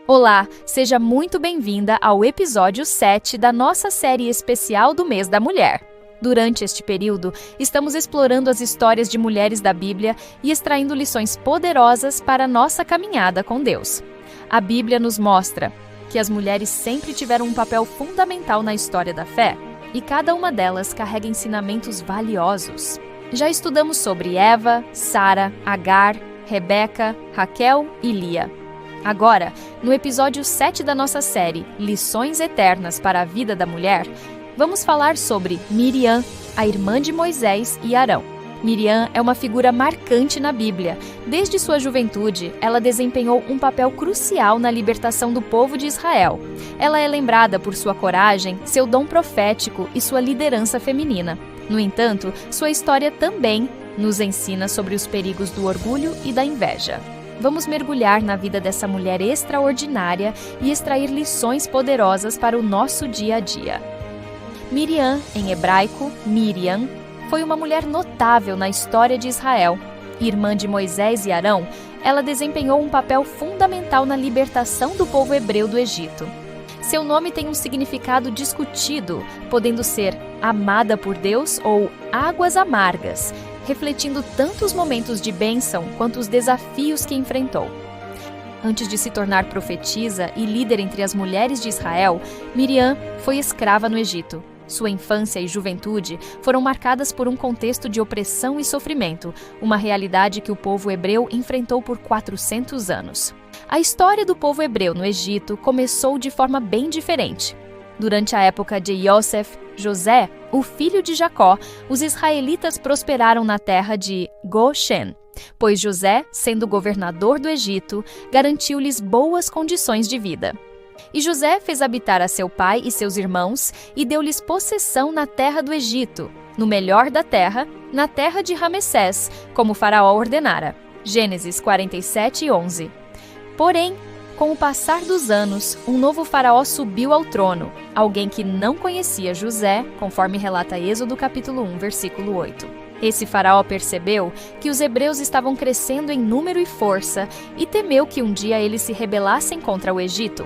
Olá, seja muito bem-vinda ao episódio 7 da nossa série especial do Mês da Mulher. Durante este período, estamos explorando as histórias de mulheres da Bíblia e extraindo lições poderosas para a nossa caminhada com Deus. A Bíblia nos mostra que as mulheres sempre tiveram um papel fundamental na história da fé e cada uma delas carrega ensinamentos valiosos. Já estudamos sobre Eva, Sara, Agar, Rebeca, Raquel e Lia. Agora, no episódio 7 da nossa série Lições Eternas para a Vida da Mulher, vamos falar sobre Miriam, a irmã de Moisés e Arão. Miriam é uma figura marcante na Bíblia. Desde sua juventude, ela desempenhou um papel crucial na libertação do povo de Israel. Ela é lembrada por sua coragem, seu dom profético e sua liderança feminina. No entanto, sua história também nos ensina sobre os perigos do orgulho e da inveja. Vamos mergulhar na vida dessa mulher extraordinária e extrair lições poderosas para o nosso dia a dia. Miriam, em hebraico, Miriam, foi uma mulher notável na história de Israel. Irmã de Moisés e Arão, ela desempenhou um papel fundamental na libertação do povo hebreu do Egito. Seu nome tem um significado discutido, podendo ser amada por Deus ou águas amargas, refletindo tanto os momentos de bênção quanto os desafios que enfrentou. Antes de se tornar profetisa e líder entre as mulheres de Israel, Miriam foi escrava no Egito. Sua infância e juventude foram marcadas por um contexto de opressão e sofrimento, uma realidade que o povo hebreu enfrentou por 400 anos. A história do povo hebreu no Egito começou de forma bem diferente. Durante a época de Yosef, José, o filho de Jacó, os israelitas prosperaram na terra de Goshen, pois José, sendo governador do Egito, garantiu-lhes boas condições de vida. E José fez habitar a seu pai e seus irmãos e deu-lhes possessão na terra do Egito, no melhor da terra, na terra de Ramessés, como o faraó ordenara. Gênesis 47:11. Porém, com o passar dos anos, um novo faraó subiu ao trono, alguém que não conhecia José, conforme relata Êxodo capítulo 1, versículo 8. Esse faraó percebeu que os hebreus estavam crescendo em número e força e temeu que um dia eles se rebelassem contra o Egito.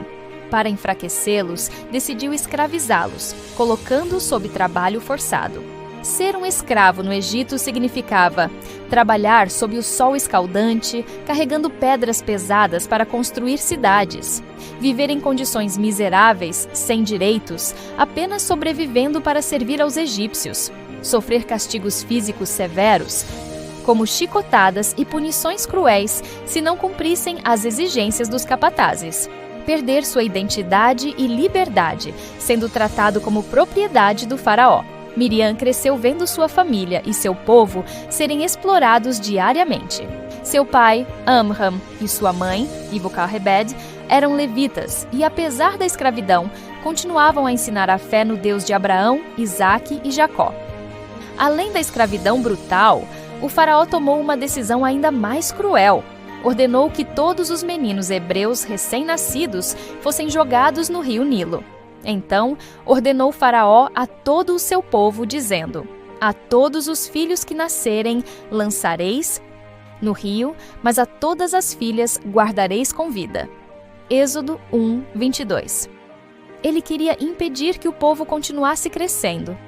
Para enfraquecê-los, decidiu escravizá-los, colocando-os sob trabalho forçado. Ser um escravo no Egito significava trabalhar sob o sol escaldante, carregando pedras pesadas para construir cidades, viver em condições miseráveis, sem direitos, apenas sobrevivendo para servir aos egípcios, sofrer castigos físicos severos, como chicotadas e punições cruéis se não cumprissem as exigências dos capatazes, perder sua identidade e liberdade, sendo tratado como propriedade do faraó. Miriam cresceu vendo sua família e seu povo serem explorados diariamente. Seu pai, Amram, e sua mãe, Ibucarrebed, eram levitas e, apesar da escravidão, continuavam a ensinar a fé no Deus de Abraão, Isaque e Jacó. Além da escravidão brutal, o faraó tomou uma decisão ainda mais cruel. Ordenou que todos os meninos hebreus recém-nascidos fossem jogados no rio Nilo. Então, ordenou Faraó a todo o seu povo, dizendo: a todos os filhos que nascerem lançareis no rio, mas a todas as filhas guardareis com vida. Êxodo 1, 22. Ele queria impedir que o povo continuasse crescendo.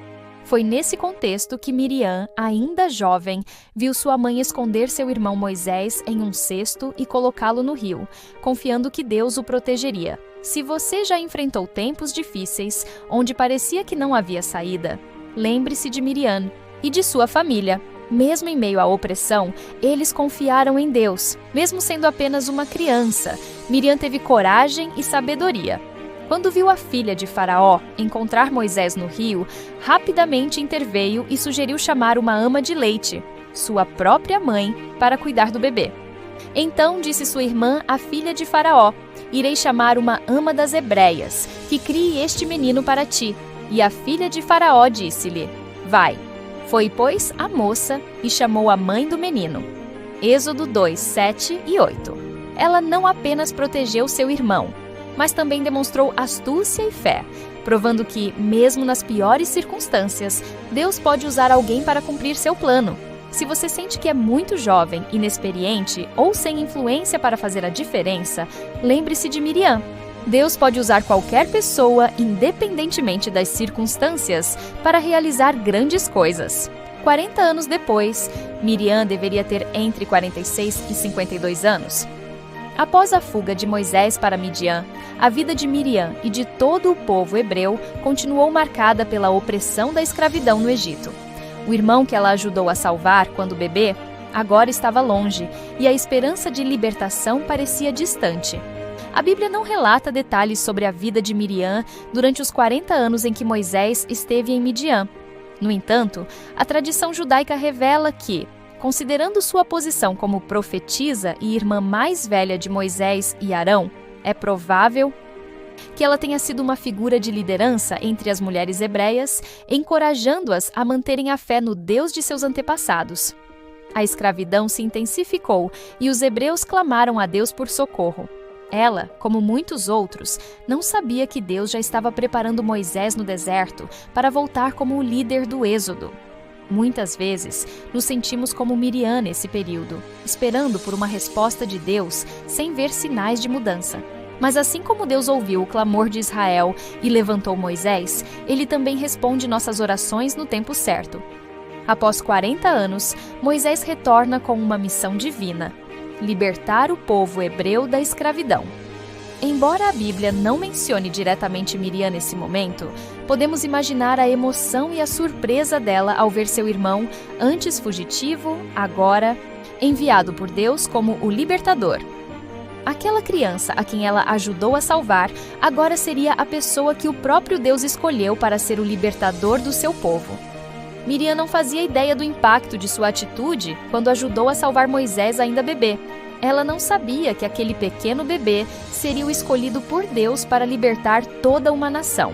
Foi nesse contexto que Miriam, ainda jovem, viu sua mãe esconder seu irmão Moisés em um cesto e colocá-lo no rio, confiando que Deus o protegeria. Se você já enfrentou tempos difíceis, onde parecia que não havia saída, lembre-se de Miriam e de sua família. Mesmo em meio à opressão, eles confiaram em Deus. Mesmo sendo apenas uma criança, Miriam teve coragem e sabedoria. Quando viu a filha de Faraó encontrar Moisés no rio, rapidamente interveio e sugeriu chamar uma ama de leite, sua própria mãe, para cuidar do bebê. Então disse sua irmã, a filha de Faraó: irei chamar uma ama das hebreias, que crie este menino para ti. E a filha de Faraó disse-lhe: vai. Foi, pois, a moça e chamou a mãe do menino. Êxodo 2, 7 e 8. Ela não apenas protegeu seu irmão, mas também demonstrou astúcia e fé, provando que, mesmo nas piores circunstâncias, Deus pode usar alguém para cumprir seu plano. Se você sente que é muito jovem, inexperiente ou sem influência para fazer a diferença, lembre-se de Miriam. Deus pode usar qualquer pessoa, independentemente das circunstâncias, para realizar grandes coisas. 40 anos depois, Miriam deveria ter entre 46 e 52 anos. Após a fuga de Moisés para Midian, a vida de Miriam e de todo o povo hebreu continuou marcada pela opressão da escravidão no Egito. O irmão que ela ajudou a salvar quando bebê, agora estava longe, e a esperança de libertação parecia distante. A Bíblia não relata detalhes sobre a vida de Miriam durante os 40 anos em que Moisés esteve em Midian. No entanto, a tradição judaica revela que, considerando sua posição como profetisa e irmã mais velha de Moisés e Arão, é provável que ela tenha sido uma figura de liderança entre as mulheres hebreias, encorajando-as a manterem a fé no Deus de seus antepassados. A escravidão se intensificou e os hebreus clamaram a Deus por socorro. Ela, como muitos outros, não sabia que Deus já estava preparando Moisés no deserto para voltar como o líder do Êxodo. Muitas vezes, nos sentimos como Miriam nesse período, esperando por uma resposta de Deus sem ver sinais de mudança. Mas assim como Deus ouviu o clamor de Israel e levantou Moisés, Ele também responde nossas orações no tempo certo. Após 40 anos, Moisés retorna com uma missão divina: libertar o povo hebreu da escravidão. Embora a Bíblia não mencione diretamente Miriam nesse momento, podemos imaginar a emoção e a surpresa dela ao ver seu irmão, antes fugitivo, agora enviado por Deus como o libertador. Aquela criança a quem ela ajudou a salvar, agora seria a pessoa que o próprio Deus escolheu para ser o libertador do seu povo. Miriam não fazia ideia do impacto de sua atitude quando ajudou a salvar Moisés ainda bebê. Ela não sabia que aquele pequeno bebê seria o escolhido por Deus para libertar toda uma nação.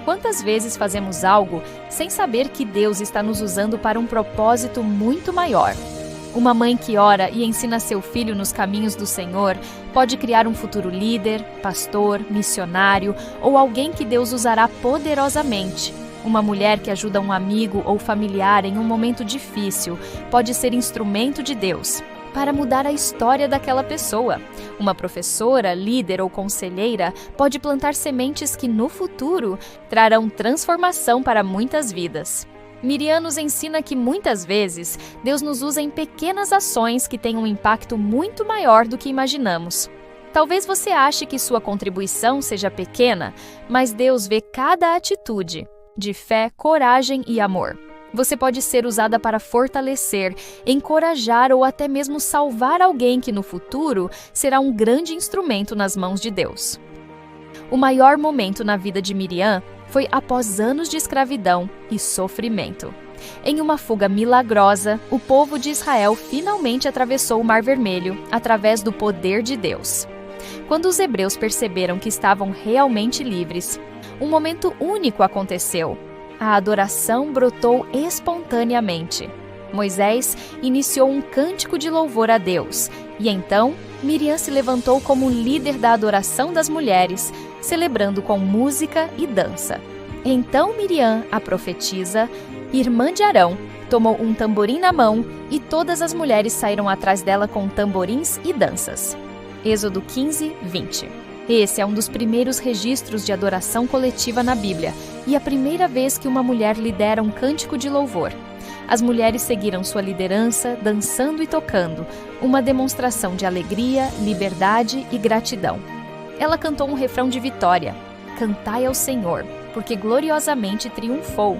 Quantas vezes fazemos algo sem saber que Deus está nos usando para um propósito muito maior? Uma mãe que ora e ensina seu filho nos caminhos do Senhor pode criar um futuro líder, pastor, missionário ou alguém que Deus usará poderosamente. Uma mulher que ajuda um amigo ou familiar em um momento difícil pode ser instrumento de Deus para mudar a história daquela pessoa. Uma professora, líder ou conselheira pode plantar sementes que no futuro trarão transformação para muitas vidas. Miriam nos ensina que muitas vezes Deus nos usa em pequenas ações que têm um impacto muito maior do que imaginamos. Talvez você ache que sua contribuição seja pequena, mas Deus vê cada atitude de fé, coragem e amor. Você pode ser usada para fortalecer, encorajar ou até mesmo salvar alguém que no futuro será um grande instrumento nas mãos de Deus. O maior momento na vida de Miriam foi após anos de escravidão e sofrimento. Em uma fuga milagrosa, o povo de Israel finalmente atravessou o Mar Vermelho através do poder de Deus. Quando os hebreus perceberam que estavam realmente livres, um momento único aconteceu. A adoração brotou espontaneamente. Moisés iniciou um cântico de louvor a Deus, e então Miriam se levantou como líder da adoração das mulheres, celebrando com música e dança. Então Miriam, a profetisa, irmã de Arão, tomou um tamborim na mão e todas as mulheres saíram atrás dela com tamborins e danças. Êxodo 15, 20. Esse é um dos primeiros registros de adoração coletiva na Bíblia e a primeira vez que uma mulher lidera um cântico de louvor. As mulheres seguiram sua liderança, dançando e tocando, uma demonstração de alegria, liberdade e gratidão. Ela cantou um refrão de vitória: "Cantai ao Senhor, porque gloriosamente triunfou.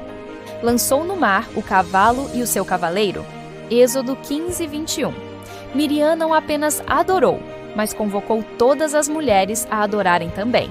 Lançou no mar o cavalo e o seu cavaleiro." Êxodo 15, 21. Miriam não apenas adorou, mas convocou todas as mulheres a adorarem também.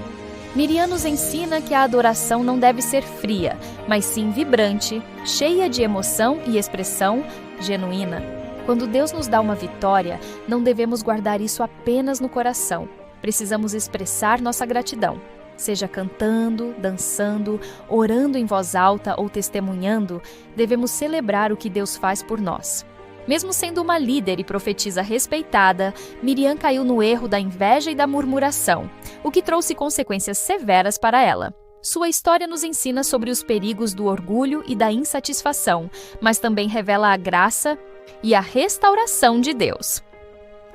Miriam nos ensina que a adoração não deve ser fria, mas sim vibrante, cheia de emoção e expressão genuína. Quando Deus nos dá uma vitória, não devemos guardar isso apenas no coração. Precisamos expressar nossa gratidão. Seja cantando, dançando, orando em voz alta ou testemunhando, devemos celebrar o que Deus faz por nós. Mesmo sendo uma líder e profetisa respeitada, Miriam caiu no erro da inveja e da murmuração, o que trouxe consequências severas para ela. Sua história nos ensina sobre os perigos do orgulho e da insatisfação, mas também revela a graça e a restauração de Deus.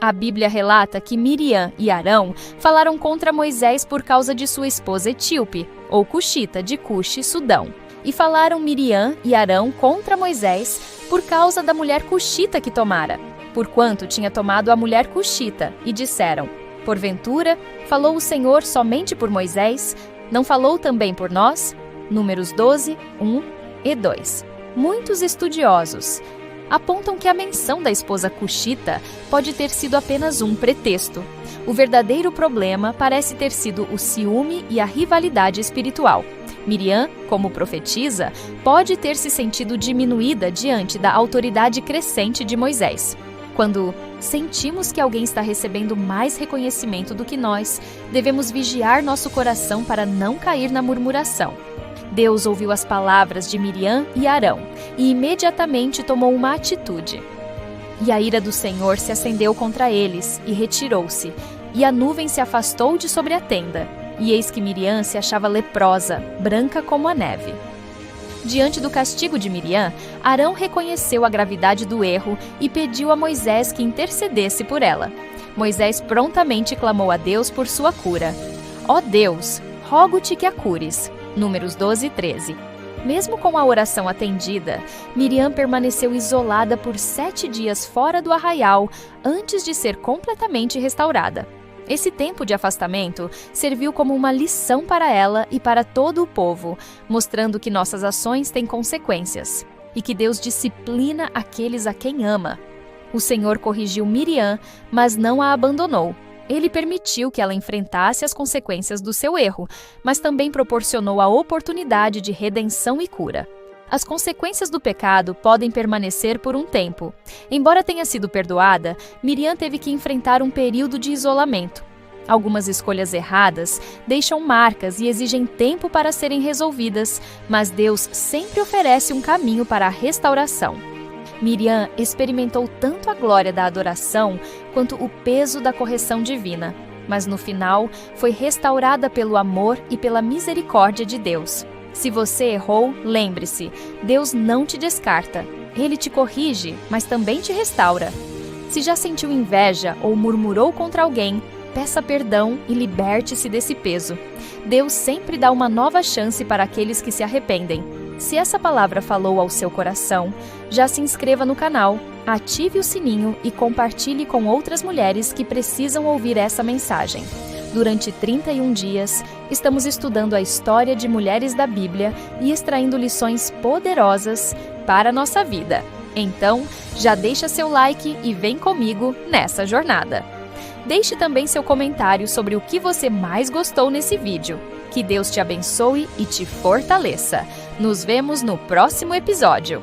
A Bíblia relata que Miriam e Arão falaram contra Moisés por causa de sua esposa etíope, ou cuxita de Cuxi, Sudão. E falaram Miriam e Arão contra Moisés por causa da mulher cuxita que tomara, porquanto tinha tomado a mulher cuxita, e disseram: porventura, falou o Senhor somente por Moisés? Não falou também por nós? Números 12, 1 e 2. Muitos estudiosos apontam que a menção da esposa cuxita pode ter sido apenas um pretexto. O verdadeiro problema parece ter sido o ciúme e a rivalidade espiritual. Miriam, como profetisa, pode ter se sentido diminuída diante da autoridade crescente de Moisés. Quando sentimos que alguém está recebendo mais reconhecimento do que nós, devemos vigiar nosso coração para não cair na murmuração. Deus ouviu as palavras de Miriam e Arão e imediatamente tomou uma atitude. E a ira do Senhor se acendeu contra eles e retirou-se, e a nuvem se afastou de sobre a tenda. E eis que Miriam se achava leprosa, branca como a neve. Diante do castigo de Miriam, Arão reconheceu a gravidade do erro e pediu a Moisés que intercedesse por ela. Moisés prontamente clamou a Deus por sua cura. Ó Deus, rogo-te que a cures. Números 12 e 13. Mesmo com a oração atendida, Miriam permaneceu isolada por 7 dias fora do arraial antes de ser completamente restaurada. Esse tempo de afastamento serviu como uma lição para ela e para todo o povo, mostrando que nossas ações têm consequências e que Deus disciplina aqueles a quem ama. O Senhor corrigiu Miriam, mas não a abandonou. Ele permitiu que ela enfrentasse as consequências do seu erro, mas também proporcionou a oportunidade de redenção e cura. As consequências do pecado podem permanecer por um tempo. Embora tenha sido perdoada, Miriam teve que enfrentar um período de isolamento. Algumas escolhas erradas deixam marcas e exigem tempo para serem resolvidas, mas Deus sempre oferece um caminho para a restauração. Miriam experimentou tanto a glória da adoração quanto o peso da correção divina, mas no final foi restaurada pelo amor e pela misericórdia de Deus. Se você errou, lembre-se, Deus não te descarta. Ele te corrige, mas também te restaura. Se já sentiu inveja ou murmurou contra alguém, peça perdão e liberte-se desse peso. Deus sempre dá uma nova chance para aqueles que se arrependem. Se essa palavra falou ao seu coração, já se inscreva no canal, ative o sininho e compartilhe com outras mulheres que precisam ouvir essa mensagem. Durante 31 dias, estamos estudando a história de mulheres da Bíblia e extraindo lições poderosas para a nossa vida. Então, já deixa seu like e vem comigo nessa jornada. Deixe também seu comentário sobre o que você mais gostou nesse vídeo. Que Deus te abençoe e te fortaleça. Nos vemos no próximo episódio.